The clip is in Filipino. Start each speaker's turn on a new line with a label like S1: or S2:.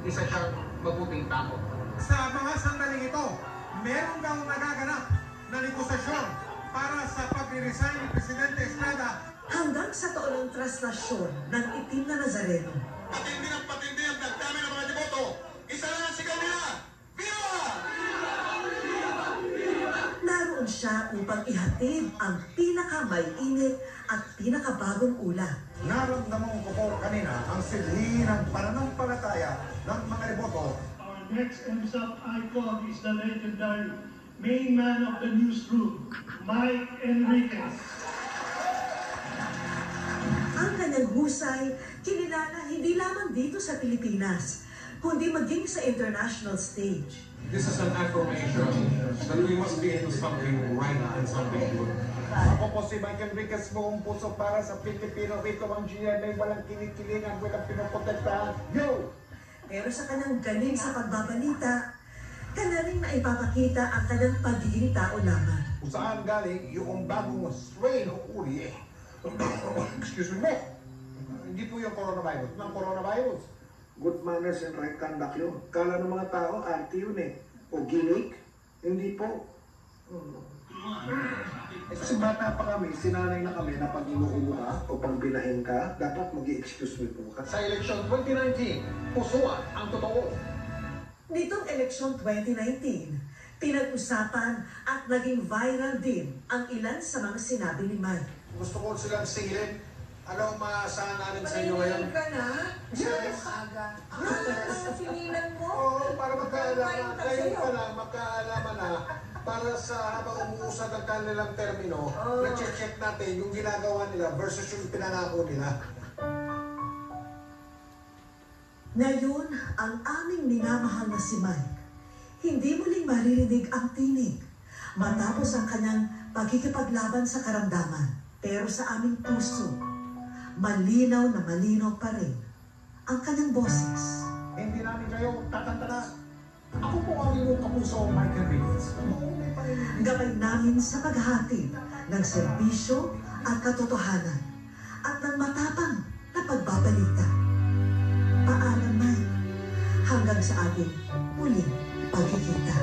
S1: isa siyang mabuting tao.
S2: Sa mga sandaling ito, meron bang nagaganap na negosasyon para sa pag-resign ni Presidente Estrada
S3: hanggang sa taon ng traslasyon ng itim na Nazareno.
S2: Patindi ng patindi ang dagdami ng mga deboto. Isa lang ang sigaw nila. Viva!
S3: Naroon siya upang ihatid ang pinaka-may-init at pinakabagong ulat.
S2: Naramdaman ko po kanina ang silhi ng pananampalataya ng mga deboto.
S4: Our next MSAP icon is the legendary main man of the newsroom, Mike Enriquez.
S3: Ang kanyang husay, kinilala hindi lamang dito sa Pilipinas, kundi maging sa international stage.
S1: This is an affirmation that we must be into something right and something good.
S2: Ako po si Mike Enriquez, buong puso para sa Pilipino. Rito ang GMA, walang kinikilingan, walang pinoprotektahan. Yo!
S3: Pero sa kanyang galing sa pagbabalita, kanya rin naipapakita ang kanyang pagiging tao lamang.
S2: Kung saan galing yung bagong strain o uri eh. Excuse me. Hindi po yung coronavirus. Ng coronavirus.
S5: Good manners and right conduct yun. Kala ng mga tao, arte yun eh. O gimmick. Hindi po. Kasi bata pa kami, sinanay na kami na pag inuubo ka o pag binahin ka, dapat mag-i-excuse me po ka.
S2: Sa eleksyon 2019, pusuan ang totoo.
S3: Nitong eleksyon 2019, pinag-usapan at naging viral din ang ilan sa mga sinabi ni Mike.
S2: Gusto ko silang singilin. Ano ang maasahan namin sa inyo ngayon?
S6: ka na?
S2: Yes!
S6: Aga. Sa singilan mo?
S2: Oo, para magkaalaman. Ngayon pa lang, magkaalaman na para sa habang umuusad ang kanilang termino, na-check natin yung ginagawa nila versus yung pinangako nila.
S3: Ngayon, ang aming minamahal na si Mike, hindi muling maririnig ang tinig matapos ang kanyang pagkikipaglaban sa karamdaman. Pero sa aming puso, malinaw na malinaw pa rin ang kanyang boses.
S2: Hindi namin kayo tatantala. Ako po ang inyong kapuso, Mike Enriquez.
S3: Gabay namin sa paghahatid ng serbisyo at katotohanan at ng matapang na pagbabalita. Paalam, Mike, hanggang sa ating muling pagkikita.